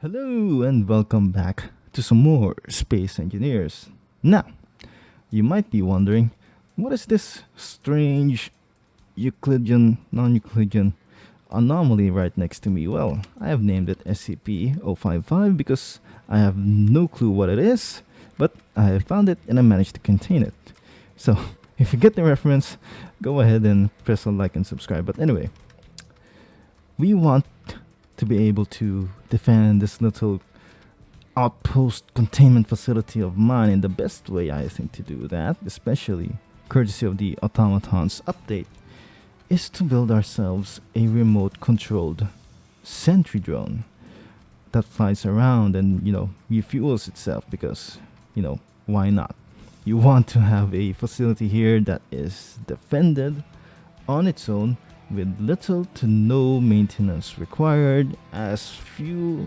Hello and welcome back to some more Space Engineers. Now, you might be wondering, what is this strange Euclidean, non-Euclidean anomaly right next to me? Well, I have named it SCP-055 because I have no clue what it is, but I have found it and I managed to contain it. So, if you get the reference, go ahead and press a like and subscribe. But anyway, we want to be able to defend this little outpost containment facility of mine, and the best way I think to do that, especially courtesy of the Automatons update, is to build ourselves a remote controlled sentry drone that flies around and refuels itself because why not. You want to have a facility here that is defended on its own with little to no maintenance required, as few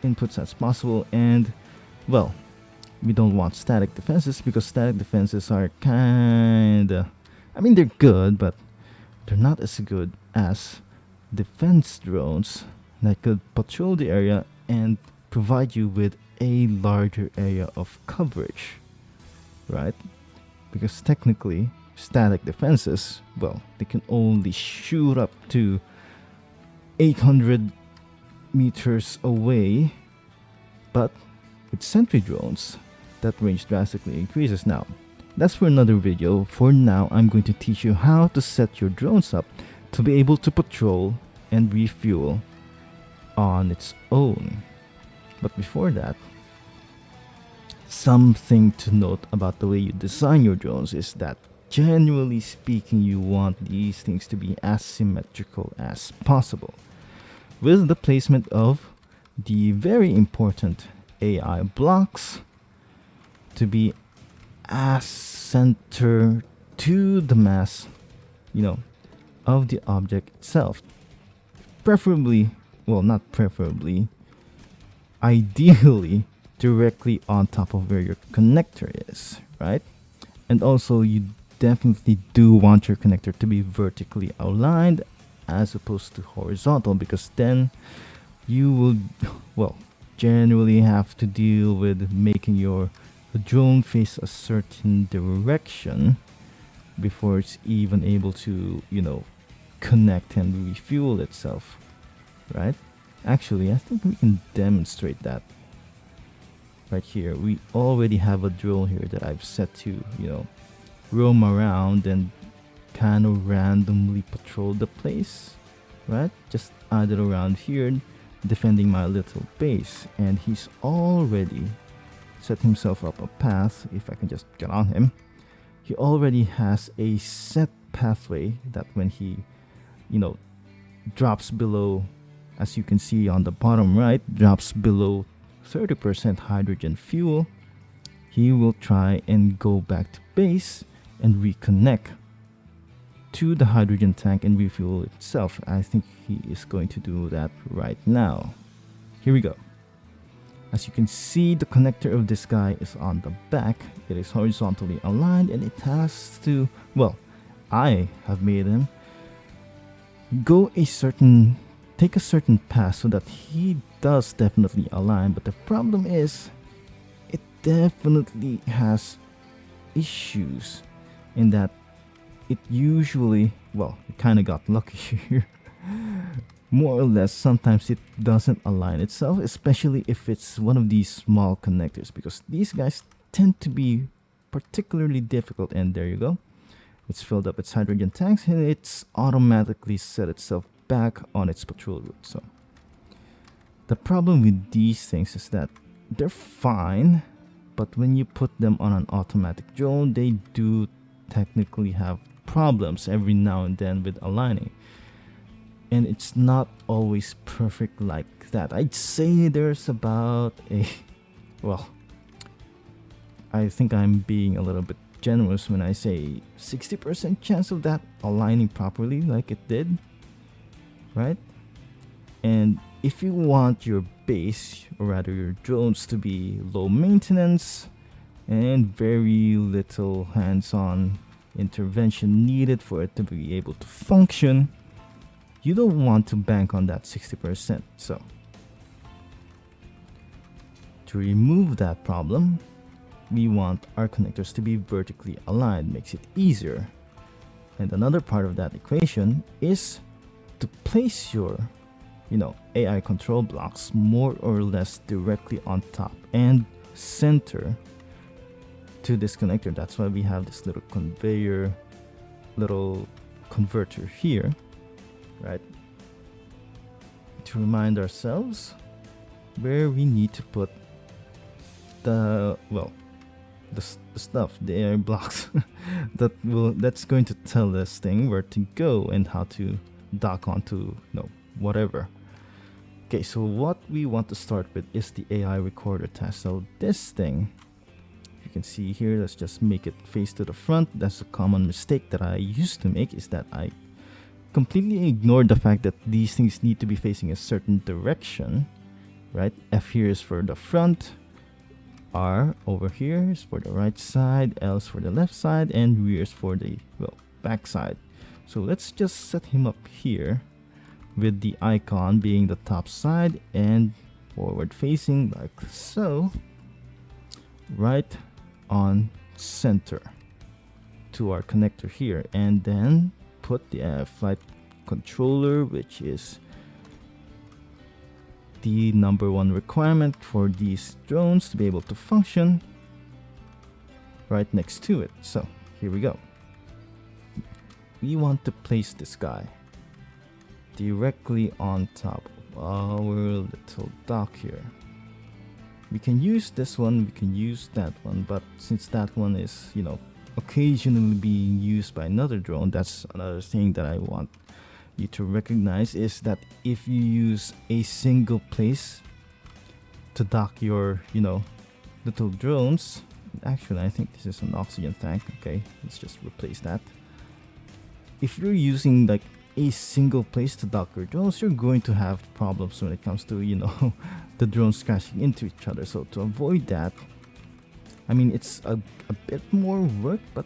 inputs as possible, and well, we don't want static defenses because static defenses are kinda, they're good, but they're not as good as defense drones that could patrol the area and provide you with a larger area of coverage, right? Because technically static defenses, well, they can only shoot up to 800 meters away, but with sentry drones, that range drastically increases. Now, that's for another video. For now, I'm going to teach you how to set your drones up to be able to patrol and refuel on its own. But before that, something to note about the way you design your drones is that generally speaking, you want these things to be as symmetrical as possible, with the placement of the very important AI blocks to be as center to the mass, of the object itself. Preferably, well, not preferably, ideally directly on top of where your connector is, right? And also, you definitely do want your connector to be vertically aligned as opposed to horizontal, because then you will, well, generally have to deal with making your drone face a certain direction before it's even able to, connect and refuel itself, right? Actually, I think we can demonstrate that right here. We already have a drone here that I've set to, roam around and kind of randomly patrol the place, right? Just add it around here, defending my little base, and he's already set himself up a path. If I can just get on him, he already has a set pathway that when he, drops below, as you can see on the bottom right, drops below 30% hydrogen fuel, he will try and go back to base and reconnect to the hydrogen tank and refuel itself. I think he is going to do that right now. Here we go. As you can see, the connector of this guy is on the back. It is horizontally aligned and it has to, well, I have made him go take a certain path so that he does definitely align. But the problem is, it definitely has issues in that it usually, well, it kind of got lucky here. More or less, sometimes it doesn't align itself, especially if it's one of these small connectors, because these guys tend to be particularly difficult. And there you go. It's filled up its hydrogen tanks and it's automatically set itself back on its patrol route. So the problem with these things is that they're fine, but when you put them on an automatic drone, they do technically have problems every now and then with aligning, and it's not always perfect like that. I'd say there's about a, well, I think I'm being a little bit generous when I say 60% chance of that aligning properly like it did, right? And if you want your base, or rather your drones, to be low maintenance and very little hands-on intervention needed for it to be able to function, you don't want to bank on that 60%. So To remove that problem, we want our connectors to be vertically aligned, makes it easier. And another part of that equation is to place your, AI control blocks more or less directly on top and center to this connector. That's why we have this little little converter here, right? To remind ourselves where we need to put the stuff, the air blocks that's going to tell this thing where to go and how to dock onto whatever. Okay, so what we want to start with is the AI recorder test. So this thing, you can see here, let's just make it face to the front. That's a common mistake that I used to make, is that I completely ignored the fact that these things need to be facing a certain direction, right? F here is for the front, R over here is for the right side, L is for the left side, and rear is for the back side. So let's just set him up here with the icon being the top side and forward facing like so, right on center to our connector here, and then put the flight controller, which is the number one requirement for these drones to be able to function, right next to it. So here we go. We want to place this guy directly on top of our little dock here. We can use this one, we can use that one, but since that one is, occasionally being used by another drone, that's another thing that I want you to recognize, is that if you use a single place to dock your, little drones, actually I think this is an oxygen tank. Okay, let's just replace that. If you're using like a single place to dock your drones, you're going to have problems when it comes to, the drones crashing into each other. So to avoid that, I mean, it's a bit more work, but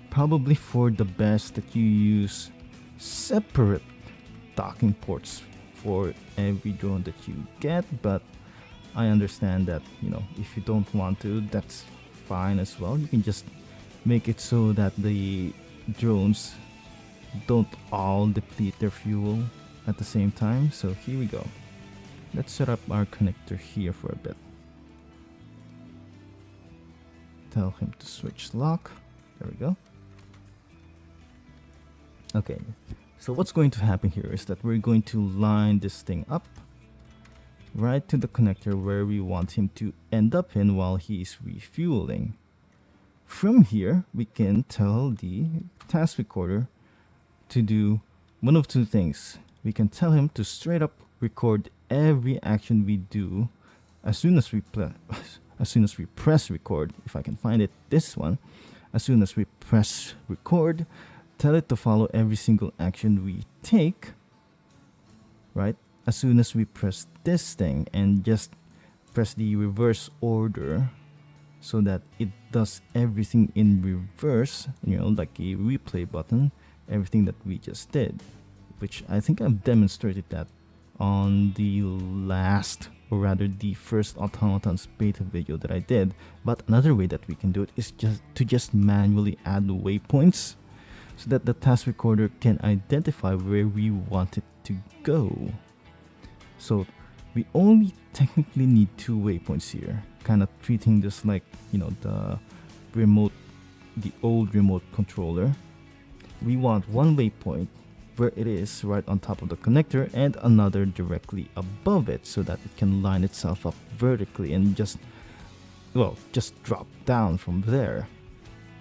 probably for the best that you use separate docking ports for every drone that you get. But I understand that, if you don't want to, that's fine as well. You can just make it so that the drones don't all deplete their fuel at the same time. So here we go. Let's set up our connector here for a bit. Tell him to switch lock. There we go. Okay, so what's going to happen here is that we're going to line this thing up right to the connector where we want him to end up in while he's refueling. From here, we can tell the task recorder to do one of two things. We can tell him to straight up record every action we do as soon as we press record. If I can find it, this one. As soon as we press record, tell it to follow every single action we take, right? As soon as we press this thing, and just press the reverse order so that it does everything in reverse, like a replay button, everything that we just did, which I think I've demonstrated that on the last, or rather the first Automatons beta video that I did. But another way that we can do it is just manually add waypoints so that the task recorder can identify where we want it to go. So we only technically need 2 waypoints here, kind of treating this like, the old remote controller. We want one waypoint where it is right on top of the connector, and another directly above it so that it can line itself up vertically and just drop down from there.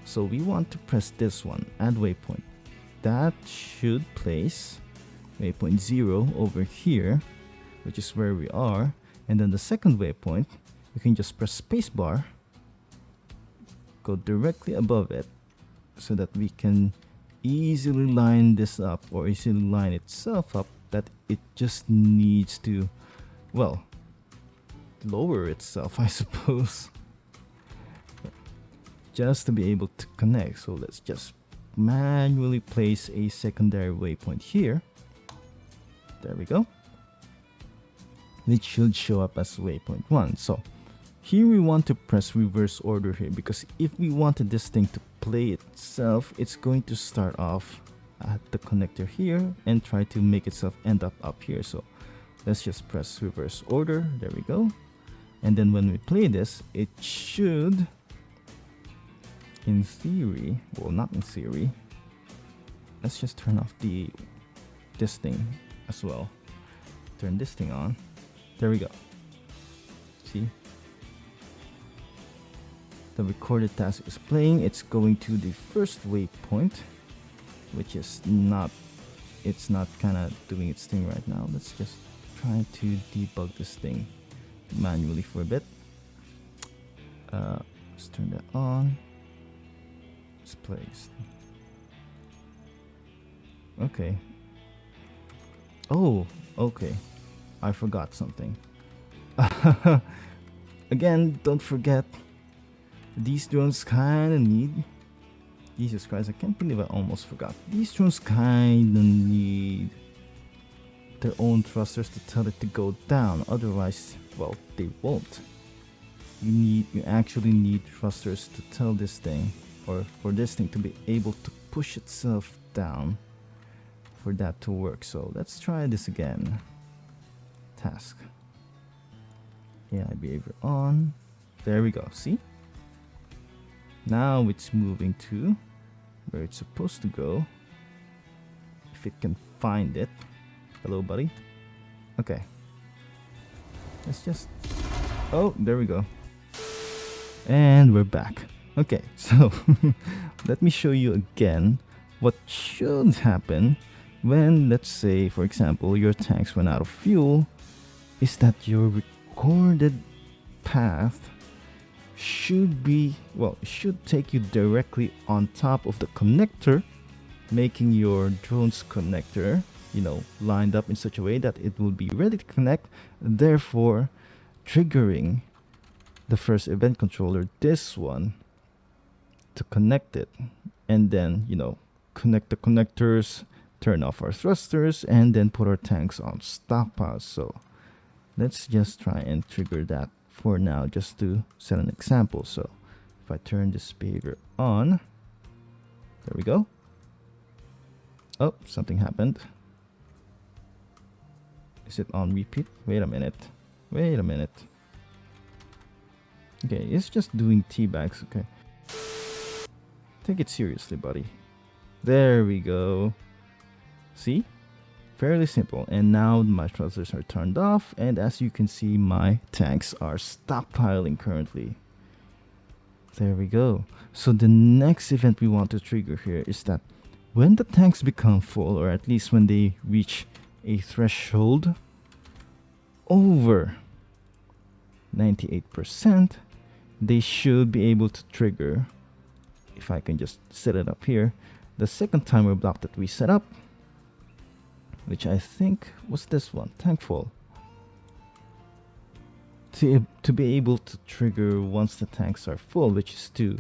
So we want to press this one, add waypoint. That should place waypoint 0 over here, which is where we are. And then the second waypoint, you can just press spacebar, go directly above it so that we can easily line this up, or easily line itself up, that it just needs to, lower itself, I suppose, just to be able to connect. So let's just manually place a secondary waypoint here. There we go. It should show up as waypoint 1. So Here we want to press reverse order here, because if we wanted this thing to play itself, it's going to start off at the connector here and try to make itself end up here. So let's just press reverse order. There we go. And then when we play this, it should, in theory, well, not in theory, let's just turn off this thing as well. Turn this thing on. There we go. See? The recorded task is playing. It's going to the first waypoint, which is not, it's not kind of doing its thing right now. Let's just try to debug this thing manually for a bit. Let's turn that on. Let's play. Okay. Oh, okay. I forgot something. Again, don't forget, these drones kinda need, Jesus Christ, I can't believe I almost forgot. These drones kinda need their own thrusters to tell it to go down. Otherwise, well, they won't. You actually need thrusters to tell this thing, or for this thing to be able to push itself down for that to work. So let's try this again. Task. AI behavior on. There we go. See? Now it's moving to where it's supposed to go. If it can find it. Hello, buddy. Okay. Let's just... Oh, there we go. And we're back. Okay, so let me show you again what should happen when, let's say, for example, your tanks run out of fuel, is that your recorded path should be, well, it should take you directly on top of the connector, making your drone's connector, you know, lined up in such a way that it will be ready to connect, therefore triggering the first event controller, this one, to connect it, and then, you know, connect the connectors, turn off our thrusters, and then put our tanks on stockpile. So let's just try and trigger that for now, just to set an example. So if I turn this behavior on, there we go. Oh, something happened. Is it on repeat? Wait a minute. Wait a minute. Okay, it's just doing teabags. Okay. Take it seriously, buddy. There we go. See? Fairly simple. And now my thrusters are turned off, and as you can see, my tanks are stockpiling currently. There we go. So the next event we want to trigger here is that when the tanks become full, or at least when they reach a threshold over 98%, they should be able to trigger, if I can just set it up here, the second timer block that we set up, which I think was this one, tankful, to be able to trigger once the tanks are full, which is to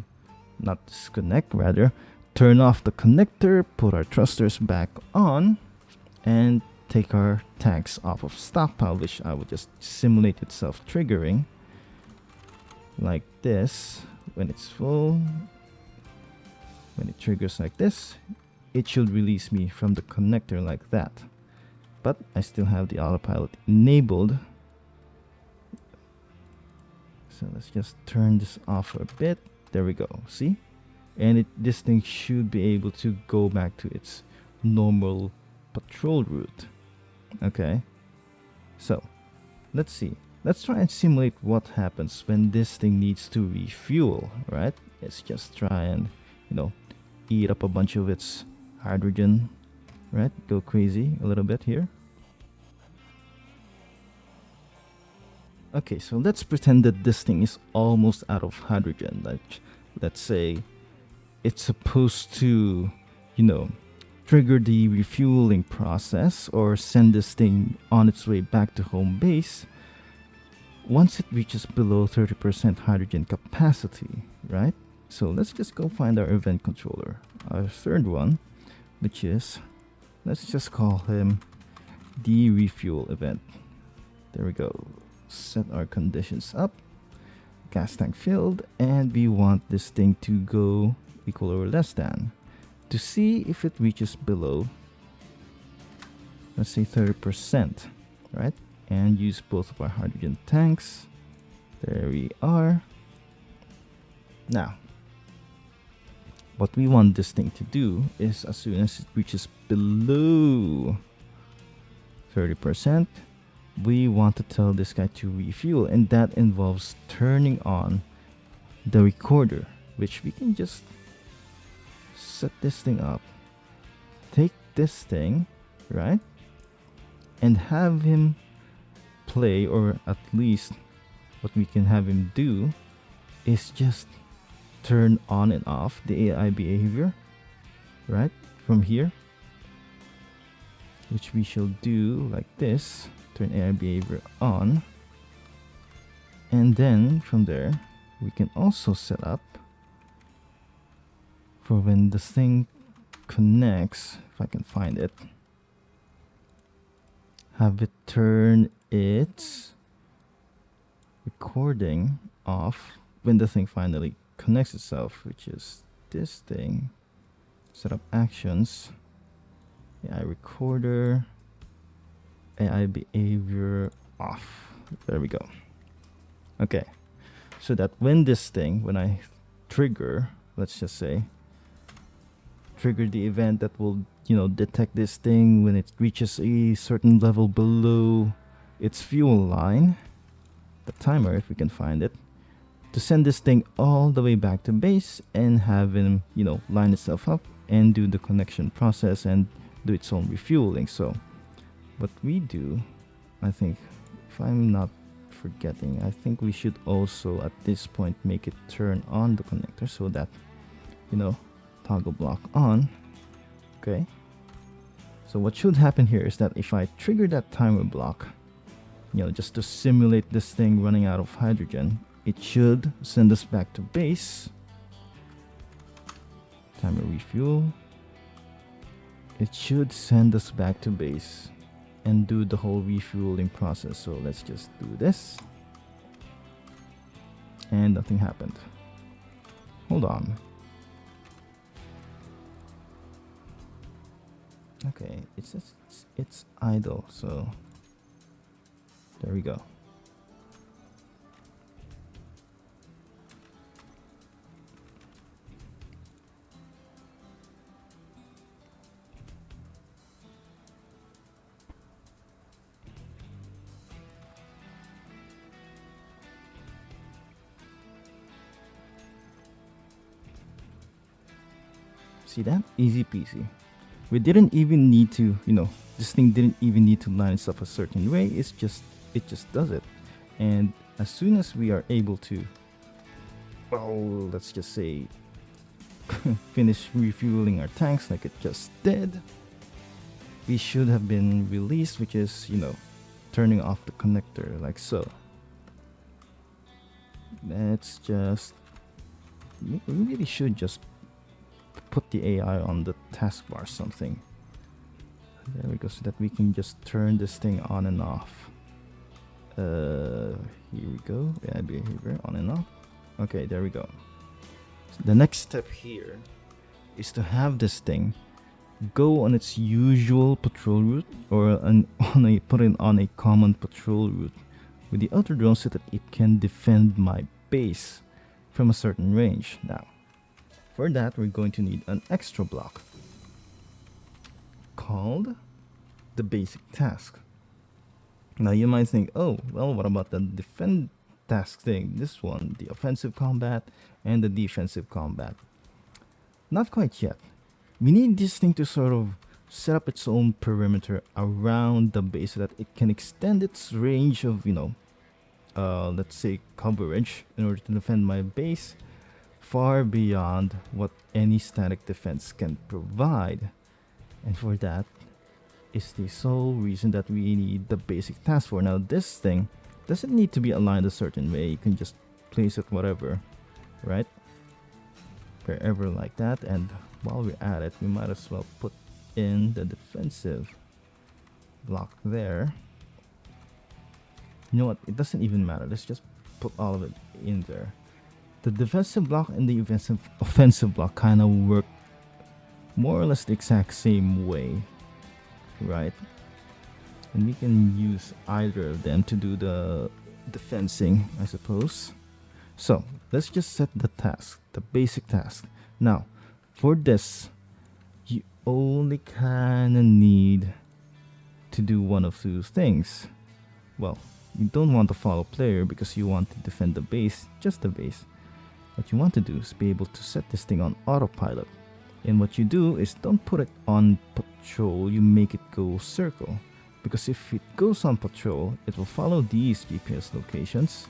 not disconnect, rather turn off the connector, put our thrusters back on, and take our tanks off of stockpile, which I would just simulate itself triggering like this. When it's full, when it triggers like this, it should release me from the connector like that. But I still have the autopilot enabled. So let's just turn this off for a bit. There we go. See? And this thing should be able to go back to its normal patrol route. Okay. So let's see. Let's try and simulate what happens when this thing needs to refuel, right? Let's just try and, you know, eat up a bunch of its hydrogen, right? Go crazy a little bit here. Okay, so let's pretend that this thing is almost out of hydrogen. Like, let's say it's supposed to, you know, trigger the refueling process or send this thing on its way back to home base once it reaches below 30% hydrogen capacity, right? So let's just go find our event controller, our third one, which is, let's just call him the refuel event. There we go. Set our conditions up. gas tank filled, and we want this thing to go equal or less than, to see if it reaches below, let's say 30%, right? And use both of our hydrogen tanks. There we are. Now, what we want this thing to do is, as soon as it reaches below 30%, we want to tell this guy to refuel, and that involves turning on the recorder, which we can just set this thing up, take this thing, right, and have him play, or at least what we can have him do is just turn on and off the AI behavior, right, from here, which we shall do like this. Turn AI behavior on, and then from there we can also set up for when this thing connects, if I can find it, have it turn its recording off when the thing finally connects itself, which is this thing. Set up actions, AI recorder, AI behavior off. There we go. Okay, so that when this thing, when I trigger, let's just say, trigger the event that will, detect this thing when it reaches a certain level below its fuel line, the timer, if we can find it, to send this thing all the way back to base and have him, line itself up and do the connection process and do its own refueling. So what we do, I think, if I'm not forgetting, I think we should also at this point make it turn on the connector so that, toggle block on. Okay, so what should happen here is that if I trigger that timer block, just to simulate this thing running out of hydrogen, it should send us back to base. Timer refuel. It should send us back to base and do the whole refueling process. So let's just do this. And nothing happened. Hold on. Okay, it's idle, so there we go. See that? Easy peasy. We didn't even need to, this thing didn't even need to line itself a certain way. It just does it. And as soon as we are able to, well, let's just say, finish refueling our tanks like it just did, we should have been released, which is, turning off the connector like so. Let's just, we really should just put the AI on the taskbar or something. There we go, so that we can just turn this thing on and off. Here we go, AI behavior on and off. Okay, there we go. So the next step here is to have this thing go on its usual patrol route, or put it on a common patrol route with the other drone so that it can defend my base from a certain range. Now, for that, we're going to need an extra block called the basic task. Now you might think, oh, well, what about the defend task thing? This one, the offensive combat and the defensive combat. Not quite yet. We need this thing to sort of set up its own perimeter around the base so that it can extend its range of, let's say, coverage in order to defend my base far beyond what any static defense can provide. And for that is the sole reason that we need the basic task for. Now this thing doesn't need to be aligned a certain way. You can just place it whatever, right? Wherever like that. And while we're at it, we might as well put in the defensive block there. You know what? It doesn't even matter. Let's just put all of it in there. The defensive block and the offensive block kind of work more or less the exact same way, right? And we can use either of them to do the defensing, I suppose. So let's just set the task, the basic task. Now, for this, you only kind of need to do one of two things. Well, you don't want to follow player because you want to defend the base, just the base. What you want to do is be able to set this thing on autopilot. And what you do is don't put it on patrol, you make it go circle. Because if it goes on patrol, it will follow these GPS locations,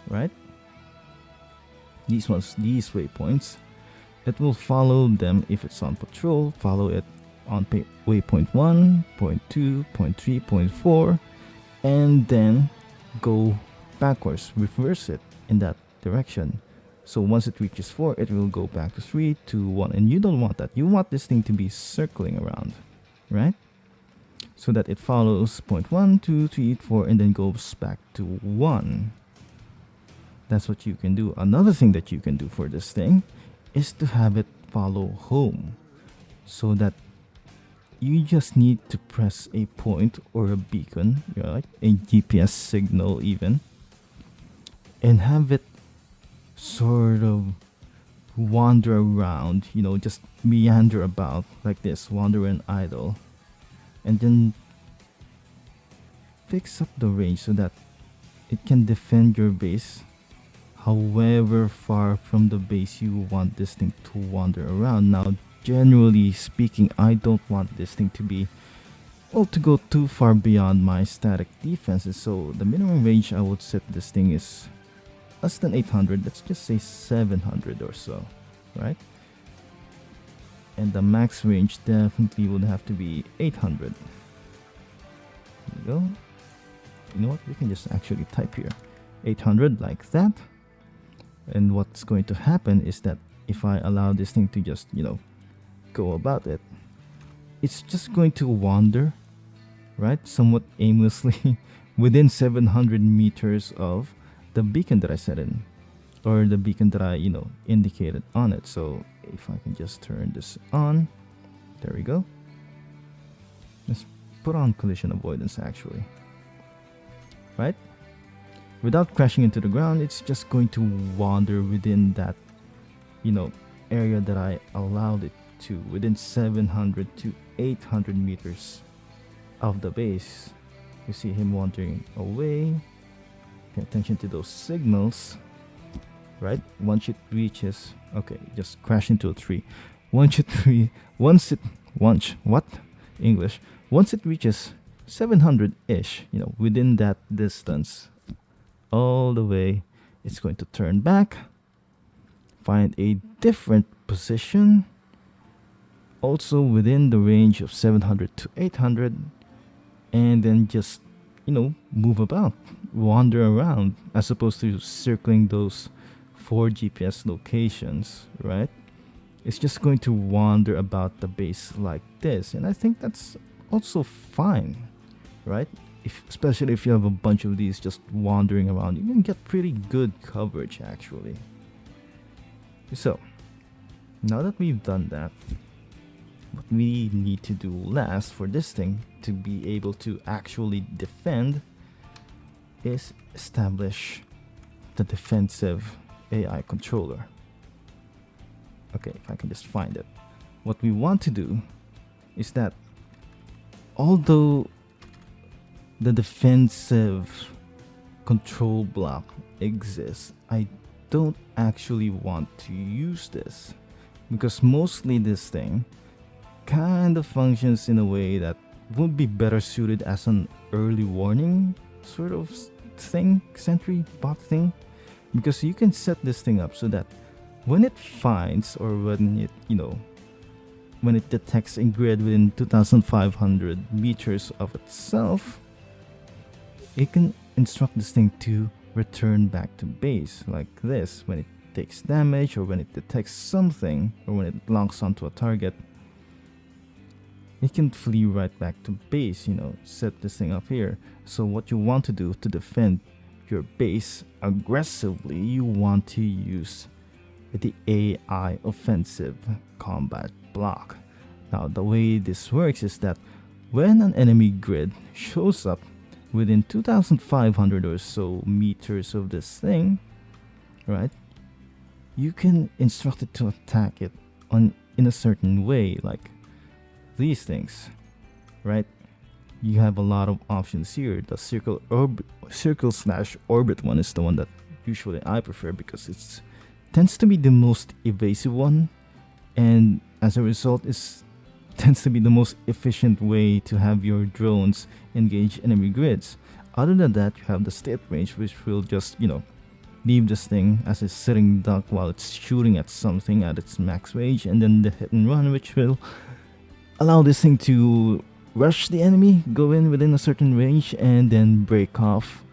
right? These waypoints. It will follow them if it's on patrol, follow it on waypoint 1, point 2, point 3, point 4, and then go backwards, reverse it in that direction. So once it reaches 4, it will go back to 3, 2, 1. And you don't want that. You want this thing to be circling around, right? So that it follows point 1, 2, 3, 4, and then goes back to 1. That's what you can do. Another thing that you can do for this thing is to have it follow home. So that you just need to press a point or a beacon, right? A GPS signal even. And have it sort of wander around, just meander about like this, wander and idle. And then fix up the range so that it can defend your base however far from the base you want this thing to wander around. Now, generally speaking, I don't want this thing to go too far beyond my static defenses. So the minimum range I would set this thing is less than 800. Let's just say 700 or so, right? And the max range definitely would have to be 800. There you go. You know what? We can just actually type here 800 like that. And what's going to happen is that if I allow this thing to just, go about it, it's just going to wander, right? Somewhat aimlessly within 700 meters of the beacon that I set in, or the beacon that I, indicated on it. So if I can just turn this on, there we go. Let's put on collision avoidance actually, right? Without crashing into the ground, it's just going to wander within that, area that I allowed it to, within 700 to 800 meters of the base. You see him wandering away. Pay attention to those signals, right? Once it reaches, okay, just crash into a tree. Once it reaches 700-ish, within that distance, all the way, it's going to turn back, find a different position, also within the range of 700 to 800, and then just, move about, wander around, as opposed to circling those 4 GPS locations, right? It's just going to wander about the base like this, and I think that's also fine, right? Especially if you have a bunch of these just wandering around, you can get pretty good coverage actually. So now that we've done that, what we need to do last for this thing to be able to actually defend is establish the defensive AI controller. Okay, if I can just find it. What we want to do is that although the defensive control block exists, I don't actually want to use this because mostly this thing kind of functions in a way that would be better suited as an early warning sort of thing, sentry bot thing, because you can set this thing up so that when it finds, or when it detects a grid within 2,500 meters of itself, it can instruct this thing to return back to base like this. When it takes damage, or when it detects something, or when it locks onto a target, it can flee right back to base, set this thing up here. So what you want to do to defend your base aggressively, you want to use the AI offensive combat block. Now, the way this works is that when an enemy grid shows up within 2,500 or so meters of this thing, right, you can instruct it to attack it on in a certain way, like these things, right? You have a lot of options here. The circle slash orbit one is the one that usually I prefer because it's tends to be the most evasive one, and as a result, is tends to be the most efficient way to have your drones engage enemy grids. Other than that, you have the state range, which will just leave this thing as a sitting duck while it's shooting at something at its max range, and then the hit and run, which will allow this thing to rush the enemy, go in within a certain range, and then break off,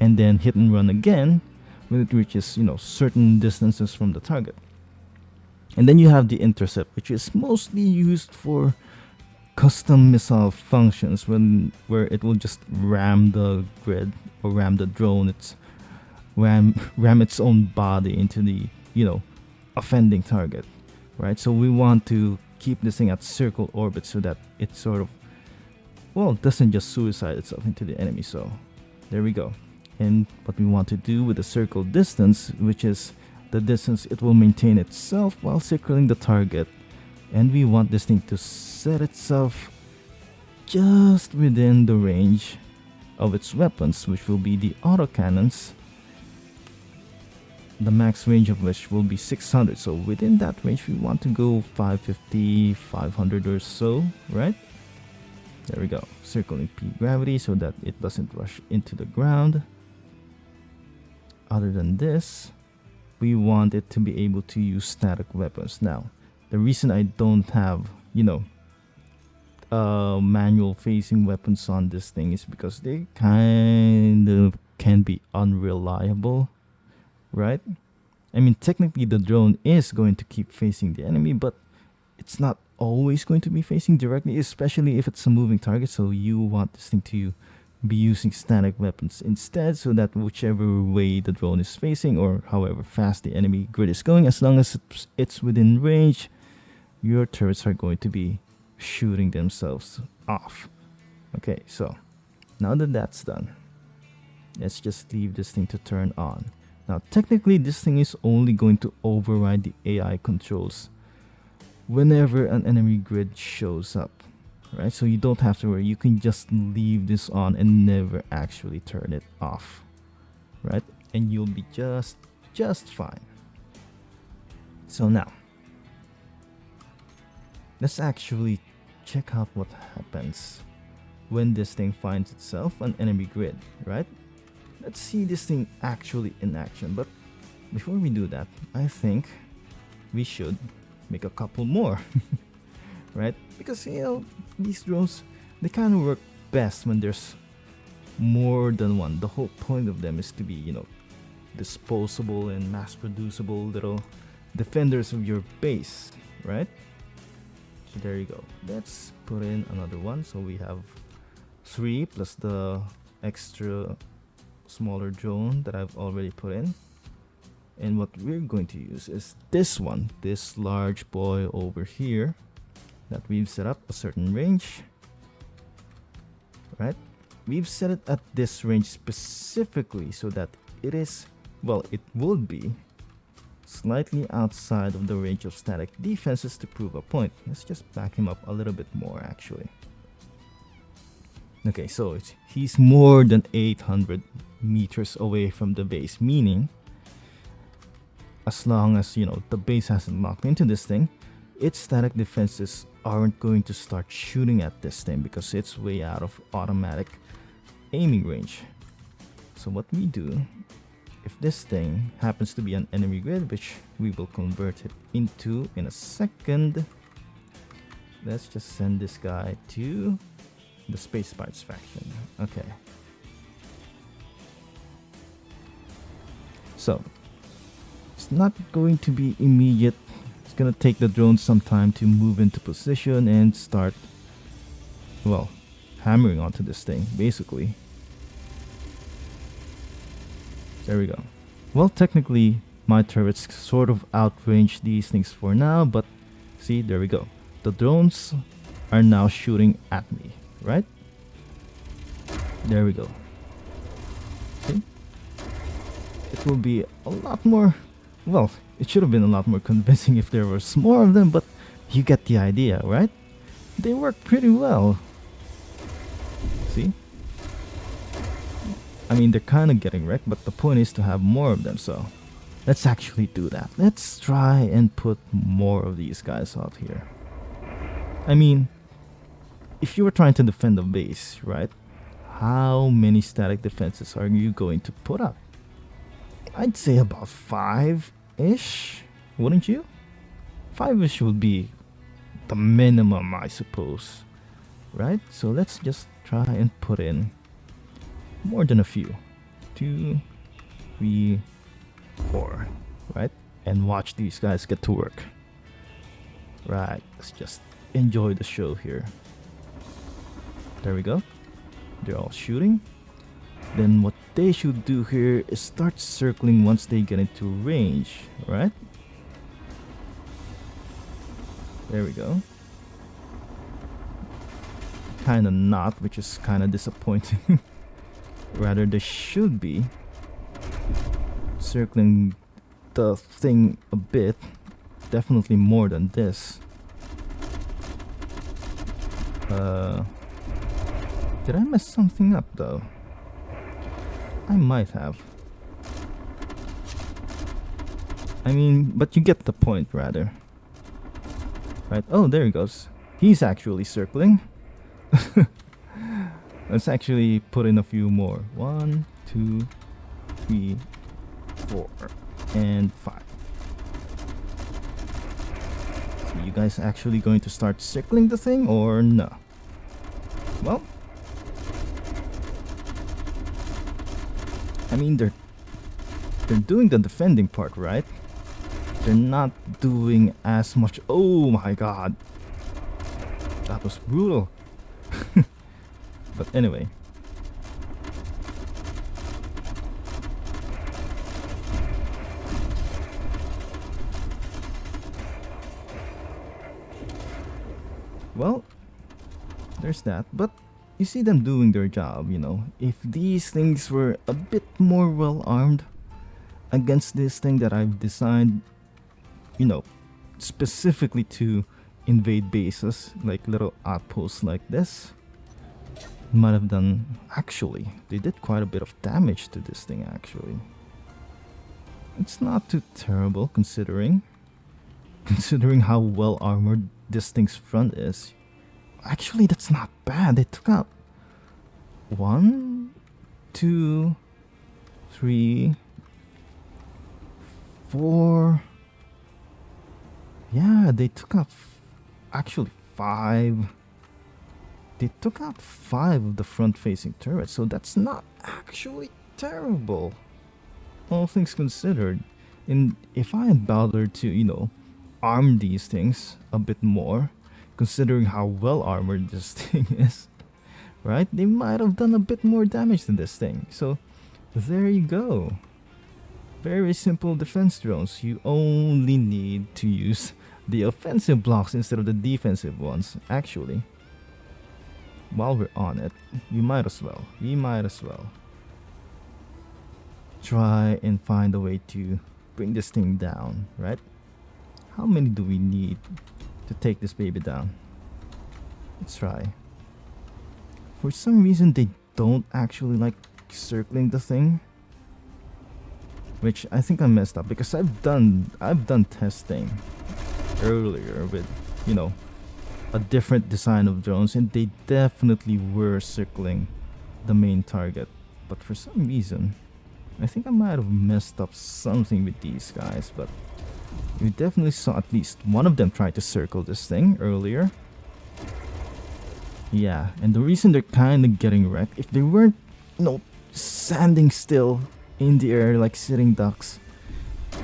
and then hit and run again when it reaches certain distances from the target. And then you have the intercept, which is mostly used for custom missile functions where it will just ram the grid or ram the drone, its ram its own body into the offending target, right? So we want to keep this thing at circle orbit so that it sort of doesn't just suicide itself into the enemy. So there we go. And what we want to do with the circle distance, which is the distance it will maintain itself while circling the target, and we want this thing to set itself just within the range of its weapons, which will be the autocannons, the max range of which will be 600. So within that range, we want to go 550, 500 or so, right? There we go. Circling P gravity so that it doesn't rush into the ground. Other than this, we want it to be able to use static weapons. Now, the reason I don't have, manual facing weapons on this thing is because they kind of can be unreliable, right? I mean, technically the drone is going to keep facing the enemy, but it's not always going to be facing directly, especially if it's a moving target. So you want this thing to be using static weapons instead, so that whichever way the drone is facing or however fast the enemy grid is going, as long as it's within range, your turrets are going to be shooting themselves off. Okay, so now that that's done, let's just leave this thing to turn on. Now, technically, this thing is only going to override the AI controls whenever an enemy grid shows up, right? So you don't have to worry. You can just leave this on and never actually turn it off, right? And you'll be just fine. So now, let's actually check out what happens when this thing finds itself an enemy grid, right? Let's see this thing actually in action. But before we do that, I think we should make a couple more, right? Because these drones, they kind of work best when there's more than one. The whole point of them is to be disposable and mass producible little defenders of your base, right? So there you go. Let's put in another one. So we have 3 plus the extra smaller drone that I've already put in. And what we're going to use is this one, this large boy over here that we've set up a certain range, right? We've set it at this range specifically so that it is, it would be slightly outside of the range of static defenses to prove a point. Let's just back him up a little bit more actually. Okay, so he's more than 800 meters away from the base, meaning as long as the base hasn't locked into this thing, its static defenses aren't going to start shooting at this thing because it's way out of automatic aiming range. So what we do, if this thing happens to be an enemy grid, which we will convert it into in a second, let's just send this guy to the Space Pirates faction. Okay. So it's not going to be immediate. It's gonna take the drone some time to move into position and start, hammering onto this thing, basically. There we go. Well, technically, my turrets sort of outrange these things for now, but see, there we go. The drones are now shooting at me, right? There we go. See? It will be a lot more. Well, it should have been a lot more convincing if there was more of them, but you get the idea, right? They work pretty well. See? I mean, they're kind of getting wrecked, but the point is to have more of them, so let's actually do that. Let's try and put more of these guys out here. I mean, if you were trying to defend the base, right? How many static defenses are you going to put up? I'd say about 5-ish, wouldn't you? 5-ish would be the minimum, I suppose. Right? So let's just try and put in more than a few. 2, 3, 4. Right? And watch these guys get to work. Right. Let's just enjoy the show here. There we go. They're all shooting. Then what they should do here is start circling once they get into range. Right? There we go. Kinda not, which is kinda disappointing. Rather, they should be circling the thing a bit. Definitely more than this. Did I mess something up though? I might have. I mean, but you get the point rather. Right? Oh, there he goes. He's actually circling. Let's actually put in a few more. 1, 2, 3, 4, and 5. So you guys actually going to start circling the thing or no? Well, I mean they're doing the defending part, right? They're not doing as much. Oh my god, that was brutal. But anyway, well, there's that. But you see them doing their job, you know. If these things were a bit more well armed against this thing that I've designed, you know, specifically to invade bases, like little outposts like this, might have done. Actually, they did quite a bit of damage to this thing. Actually, it's not too terrible considering how well armored this thing's front is. Actually, that's not bad. They took out 1, 2, 3, 4. Yeah, they took out actually 5. They took out 5 of the front-facing turrets, so that's not actually terrible, all things considered. And if I had bothered to, you know, arm these things a bit more, considering how well armored this thing is, right? They might have done a bit more damage to this thing. So there you go. Very simple defense drones. You only need to use the offensive blocks instead of the defensive ones, actually. While we're on it, we might as well try and find a way to bring this thing down, right? How many do we need to take this baby down? Let's try. For some reason they don't actually like circling the thing, which I think I messed up, because I've done testing earlier with, you know, a different design of drones, and they definitely were circling the main target. But for some reason, I think I might have messed up something with these guys, but we definitely saw at least one of them try to circle this thing earlier. Yeah, and the reason they're kind of getting wrecked, if they weren't, you know, standing still in the air like sitting ducks,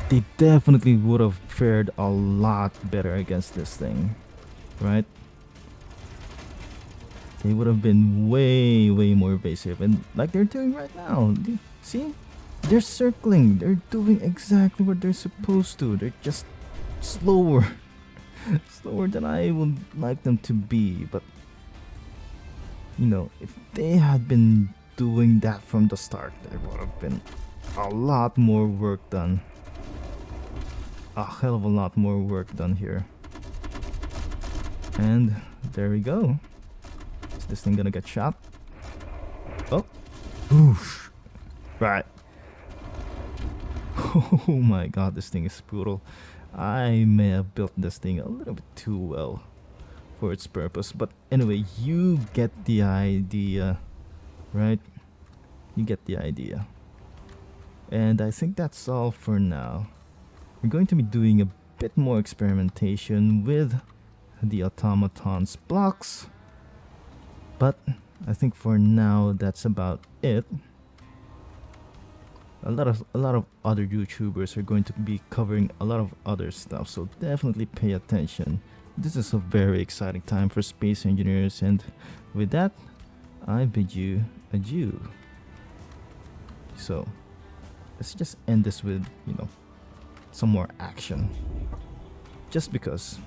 they definitely would have fared a lot better against this thing, right? They would have been way more evasive, and like they're doing right now. See, They're circling. They're doing exactly what they're supposed to. They're just slower. Slower than I would like them to be. But, if they had been doing that from the start, there would have been a lot more work done. A hell of a lot more work done here. And there we go. Is this thing gonna get shot? Oh. Oof. Right. Oh my god, this thing is brutal. I may have built this thing a little bit too well for its purpose. But anyway, you get the idea, right? You get the idea. And I think that's all for now. We're going to be doing a bit more experimentation with the automatons blocks. But I think for now that's about it. A lot of other YouTubers are going to be covering a lot of other stuff, so definitely pay attention. This is a very exciting time for space engineers, and with that, I bid you adieu. So let's just end this with, some more action. Just because.